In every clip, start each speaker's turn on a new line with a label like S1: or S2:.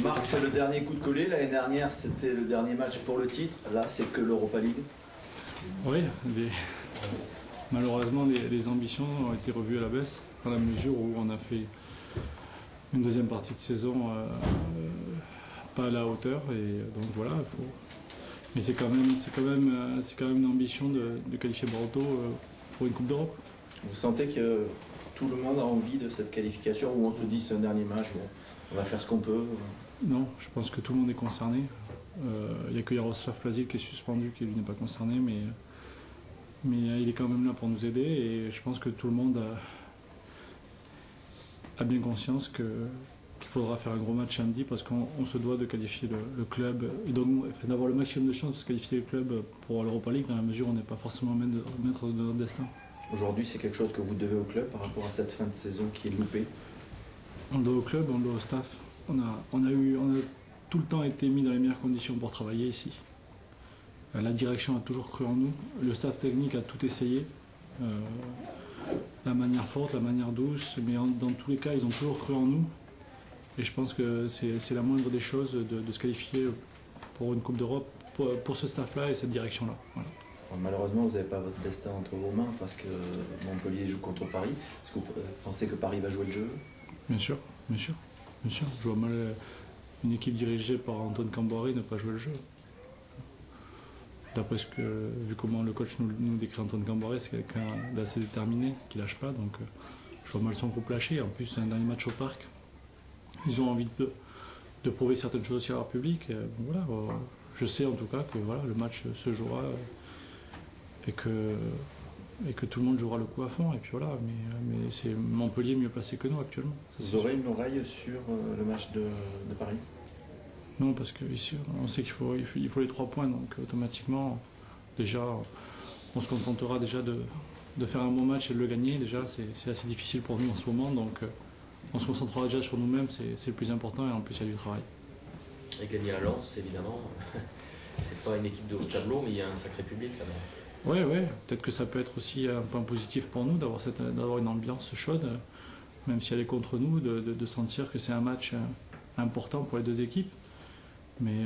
S1: Marc, c'est le dernier coup de collet. L'année dernière, c'était le dernier match pour le titre. Là, c'est que l'Europa League.
S2: Oui, malheureusement, les ambitions ont été revues à la baisse, dans la mesure où on a fait une deuxième partie de saison pas à la hauteur. Et donc voilà, mais c'est quand même une ambition de qualifier Bordeaux pour une Coupe d'Europe.
S1: Vous sentez que tout le monde a envie de cette qualification, ou on se dit c'est un dernier match, bon, on va faire ce qu'on peut?
S2: Non, je pense que tout le monde est concerné. Il n'y a que Jaroslav Plazic qui est suspendu, qui lui n'est pas concerné, mais il est quand même là pour nous aider, et je pense que tout le monde a bien conscience qu'il faudra faire un gros match samedi, parce qu'on se doit de qualifier le club, et donc d'avoir le maximum de chances de se qualifier le club pour l'Europa League, dans la mesure où on n'est pas forcément maître de notre destin.
S1: Aujourd'hui, c'est quelque chose que vous devez au club par rapport à cette fin de saison qui est loupée?
S2: On le doit au club, on le doit au staff. On a tout le temps été mis dans les meilleures conditions pour travailler ici. La direction a toujours cru en nous, le staff technique a tout essayé. La manière forte, la manière douce, mais dans tous les cas, ils ont toujours cru en nous. Et je pense que c'est la moindre des choses de se qualifier pour une Coupe d'Europe, pour ce staff-là et cette direction-là. Voilà.
S1: Malheureusement, vous n'avez pas votre destin entre vos mains parce que Montpellier joue contre Paris. Est-ce que vous pensez que Paris va jouer le jeu?
S2: Bien sûr, bien sûr, bien sûr. Je vois mal une équipe dirigée par Antoine Camboire ne pas jouer le jeu. D'après vu comment le coach nous décrit Antoine Camboire, c'est quelqu'un d'assez déterminé, qui lâche pas. Donc je vois mal son groupe lâcher. En plus, c'est un dernier match au parc. Ils ont envie de prouver certaines choses aussi à leur public. Voilà, je sais en tout cas que voilà, le match se jouera. Et que tout le monde jouera le coup à fond, et puis voilà, mais c'est Montpellier mieux placé que nous actuellement.
S1: Vous aurez une oreille sur le match de Paris?
S2: Non, parce qu'ici on sait qu'il faut les 3 points, donc automatiquement, déjà, on se contentera déjà de faire un bon match et de le gagner. Déjà, c'est assez difficile pour nous en ce moment, donc on se concentrera déjà sur nous-mêmes, c'est le plus important, et en plus il y a du travail.
S3: Et gagner à Lens, évidemment, c'est pas une équipe de haut tableau, mais il y a un sacré public là-bas.
S2: Oui, peut-être que ça peut être aussi un point positif pour nous d'avoir une ambiance chaude, même si elle est contre nous, de sentir que c'est un match important pour les deux équipes. Mais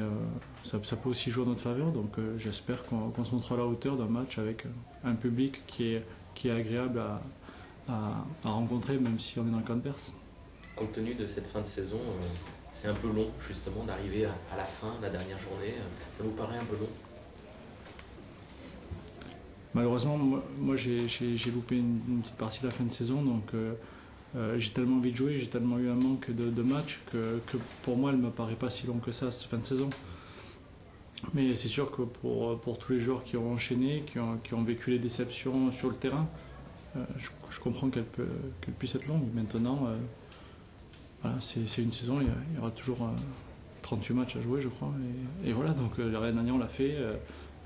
S2: ça peut aussi jouer en notre faveur, donc j'espère qu'on se montrera à la hauteur d'un match avec un public qui est agréable à rencontrer, même si on est dans le camp adverse.
S3: Compte tenu de cette fin de saison, c'est un peu long justement d'arriver à la fin, la dernière journée. Ça vous paraît un peu long?
S2: Malheureusement, moi j'ai loupé une petite partie de la fin de saison, donc j'ai tellement envie de jouer, j'ai tellement eu un manque de matchs que pour moi elle ne m'apparaît pas si long que ça, cette fin de saison. Mais c'est sûr que pour tous les joueurs qui ont enchaîné, qui ont vécu les déceptions sur le terrain, je comprends qu'elle puisse être longue. Maintenant, voilà, c'est une saison, il y aura toujours 38 matchs à jouer, je crois. Et voilà, donc l'année dernière on l'a fait.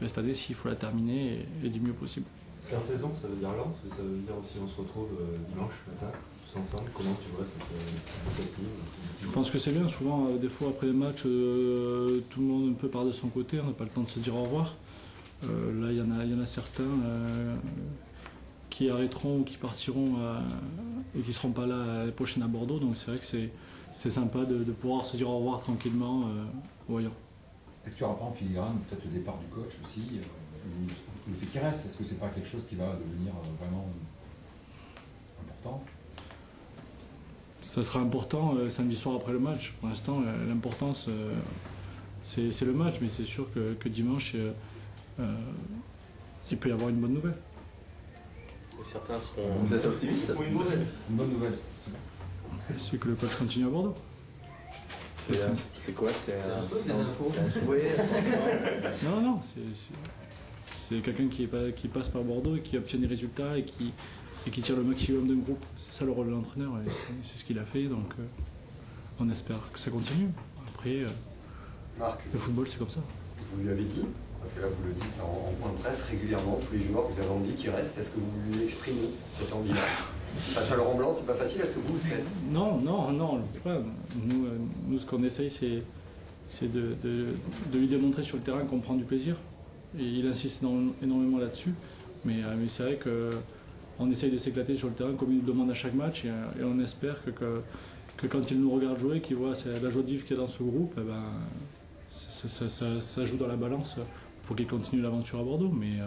S2: Cette année, s'il faut la terminer, et du mieux possible.
S4: Fin de saison, ça veut dire Lens, mais ça veut dire aussi on se retrouve dimanche matin, tous ensemble. Comment tu vois cette initiative?
S2: Je pense que c'est bien. Souvent, des fois, après les matchs, tout le monde un peu part de son côté, on n'a pas le temps de se dire au revoir. Là, il y en a certains qui arrêteront ou qui partiront et qui ne seront pas là l'année prochaine à Bordeaux. Donc c'est vrai que c'est sympa de pouvoir se dire au revoir tranquillement voyant.
S5: Est-ce qu'il n'y aura pas en filigrane peut-être le départ du coach aussi, le fait qu'il reste? Est-ce que c'est pas quelque chose qui va devenir vraiment important?
S2: Ça sera important samedi soir après le match. Pour l'instant, l'importance, c'est le match, mais c'est sûr que dimanche, il peut y avoir une bonne nouvelle.
S3: Et certains seront...
S1: Vous êtes optimiste?
S4: Ou une mauvaise?
S5: Une bonne nouvelle.
S2: C'est que le coach continue à Bordeaux.
S1: C'est quoi? C'est un
S4: souhait?
S2: Non, c'est quelqu'un qui passe par Bordeaux et qui obtient des résultats et qui tire le maximum d'un groupe. C'est ça le rôle de l'entraîneur, et c'est ce qu'il a fait, donc on espère que ça continue. Après,
S6: Marc,
S2: le football c'est comme ça.
S6: vous lui avez dit, parce que là vous le dites en point de presse régulièrement, tous les joueurs, vous avez envie qu'il reste. Est-ce que vous lui exprimez cette envie-là? Face à Laurent Blanc, c'est pas facile, est-ce que vous le faites?
S2: Non, on ne le fait pas. Nous, ce qu'on essaye, c'est de lui démontrer sur le terrain qu'on prend du plaisir. Et il insiste énormément là-dessus. Mais c'est vrai qu'on essaye de s'éclater sur le terrain comme il nous demande à chaque match. Et on espère que quand il nous regarde jouer, qu'il voit la joie de vivre qu'il y a dans ce groupe, ça joue dans la balance pour qu'il continue l'aventure à Bordeaux. Mais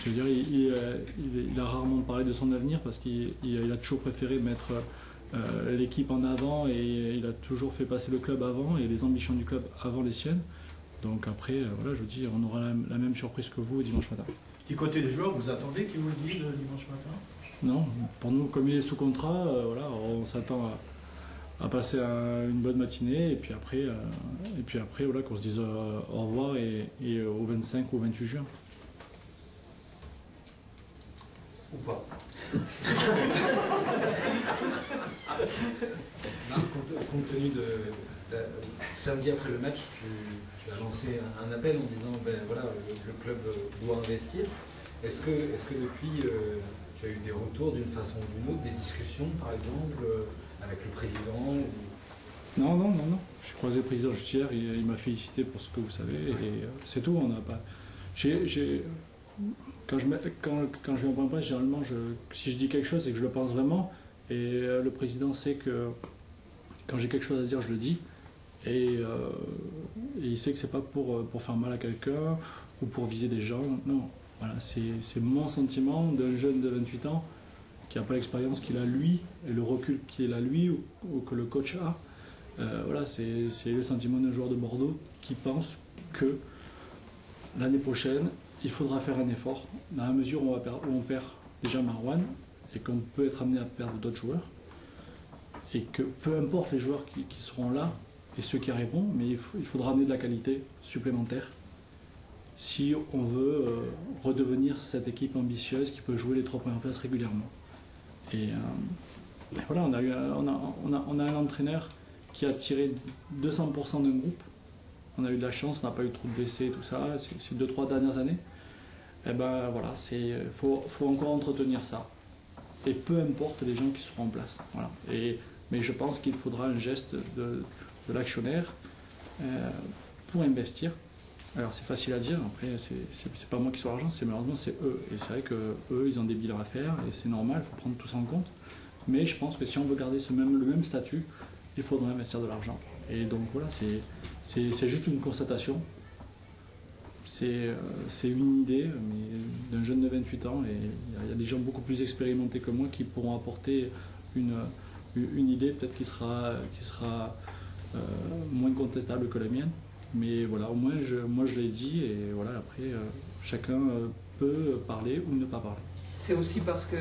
S2: je veux dire, il a rarement parlé de son avenir parce qu'il a toujours préféré mettre l'équipe en avant et il a toujours fait passer le club avant et les ambitions du club avant les siennes. Donc après, voilà, je vous dis, on aura la même surprise que vous dimanche matin.
S7: Du côté des joueurs, vous attendez qu'ils vous le disent dimanche matin?
S2: Non, pour nous, comme il est sous contrat, voilà, on s'attend à passer une bonne matinée et puis après voilà, qu'on se dise au revoir et au 25 ou au 28 juin.
S6: Ou pas.
S8: Marc, compte tenu de samedi après le match, tu as lancé un appel en disant voilà, le club doit investir. Est-ce que depuis tu as eu des retours d'une façon ou d'une autre, des discussions par exemple avec le président
S2: Non. J'ai croisé le président juste hier, il m'a félicité pour ce que vous savez et c'est tout. On n'a pas. Quand je vais en point de presse, généralement, si je dis quelque chose, c'est que je le pense vraiment. Et le président sait que quand j'ai quelque chose à dire, je le dis. Et il sait que c'est pas pour faire mal à quelqu'un ou pour viser des gens. Non, voilà, c'est mon sentiment d'un jeune de 28 ans qui n'a pas l'expérience qu'il a lui et le recul qu'il a lui ou que le coach a. Voilà, c'est le sentiment d'un joueur de Bordeaux qui pense que l'année prochaine, il faudra faire un effort dans la mesure où on perd déjà Marouane et qu'on peut être amené à perdre d'autres joueurs et que peu importe les joueurs qui seront là et ceux qui arriveront, mais il faudra amener de la qualité supplémentaire si on veut redevenir cette équipe ambitieuse qui peut jouer les 3 premières places régulièrement. Et voilà, on a un entraîneur qui a tiré 200% d'un groupe. On a eu de la chance, on n'a pas eu trop de blessés et tout ça, ces 2-3 dernières années. Et ben voilà, faut encore entretenir ça. Et peu importe les gens qui seront en place. Voilà. Mais je pense qu'il faudra un geste de l'actionnaire pour investir. Alors c'est facile à dire, après c'est pas moi qui suis l'argent, malheureusement c'est eux. Et c'est vrai qu'eux ils ont des bilans à faire et c'est normal, il faut prendre tout ça en compte. Mais je pense que si on veut garder le même statut, il faudra investir de l'argent. Et donc voilà, c'est juste une constatation. C'est une idée mais d'un jeune de 28 ans et il y a des gens beaucoup plus expérimentés que moi qui pourront apporter une idée peut-être qui sera moins contestable que la mienne. Mais voilà, au moins moi je l'ai dit et voilà, après chacun peut parler ou ne pas parler.
S9: C'est aussi parce que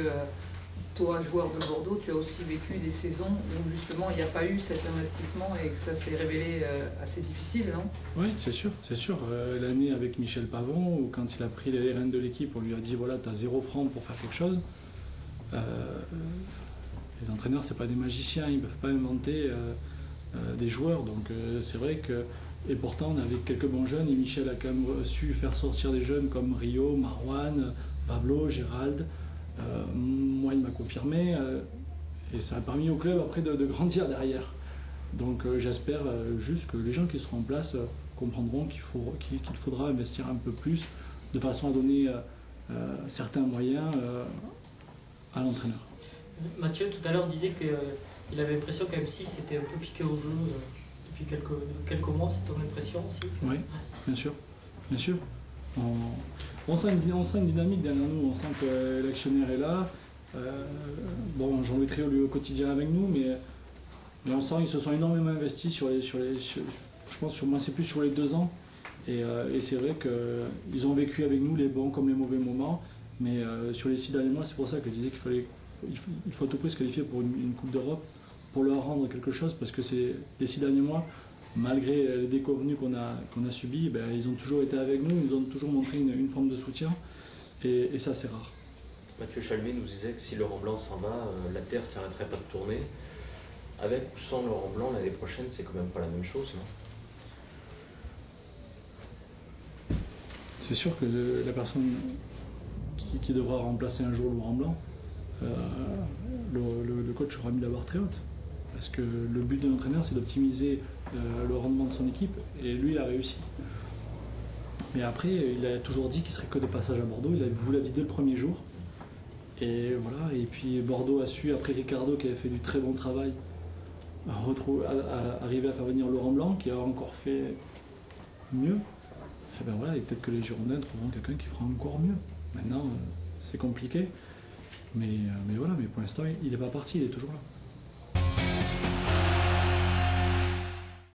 S9: toi, joueur de Bordeaux, tu as aussi vécu des saisons où justement il n'y a pas eu cet investissement et que ça s'est révélé assez difficile, non? Oui, c'est sûr. L'année avec Michel Pavon, où quand il a pris les rênes de l'équipe, on lui a dit voilà, tu as 0 francs pour faire quelque chose. Les entraîneurs, c'est pas des magiciens, ils ne peuvent pas inventer des joueurs. Donc c'est vrai que. Et pourtant, on avait quelques bons jeunes et Michel a quand même su faire sortir des jeunes comme Rio, Marouane, Pablo, Gérald. Moi, il m'a confirmé et ça a permis au club après de grandir derrière. Donc j'espère juste que les gens qui seront en place comprendront qu'il faudra investir un peu plus de façon à donner certains moyens à l'entraîneur.
S10: Mathieu, tout à l'heure, disait qu'il avait l'impression qu'à M6 c'était un peu piqué au jeu depuis quelques mois. C'est ton impression aussi?
S2: Oui, bien sûr. On sent une dynamique derrière nous, on sent que l'actionnaire est là. Bon, Jean-Louis Tréau lui est au quotidien avec nous, mais on sent qu'ils se sont énormément investis je pense moi c'est plus sur les 2 ans. Et c'est vrai qu'ils ont vécu avec nous les bons comme les mauvais moments, mais sur les 6 derniers mois, c'est pour ça que je disais qu'il faut à tout prix se qualifier pour une Coupe d'Europe, pour leur rendre quelque chose, parce que c'est les 6 derniers mois, malgré les déconvenues qu'on a subies, ils ont toujours été avec nous, ils nous ont toujours montré une forme de soutien, et ça c'est rare.
S3: Mathieu Chalmé nous disait que si Laurent Blanc s'en va, la Terre ne s'arrêterait pas de tourner. Avec ou sans Laurent Blanc, l'année prochaine, c'est quand même pas la même chose, non?
S2: C'est sûr que la personne qui devra remplacer un jour Laurent Blanc, le coach aura mis la barre très haute. Parce que le but de l'entraîneur, c'est d'optimiser le rendement de son équipe, et lui, il a réussi. Mais après, il a toujours dit qu'il serait que de passage à Bordeaux, vous l'a dit dès le premier jour,
S9: Et voilà, et puis Bordeaux a su, après Ricardo qui avait fait du très bon travail, arriver à faire venir Laurent Blanc qui a encore fait mieux. Et ben voilà, et peut-être que les Girondins trouveront quelqu'un qui fera encore mieux. Maintenant, c'est compliqué, mais voilà, mais pour l'instant, il n'est pas parti, il est toujours là.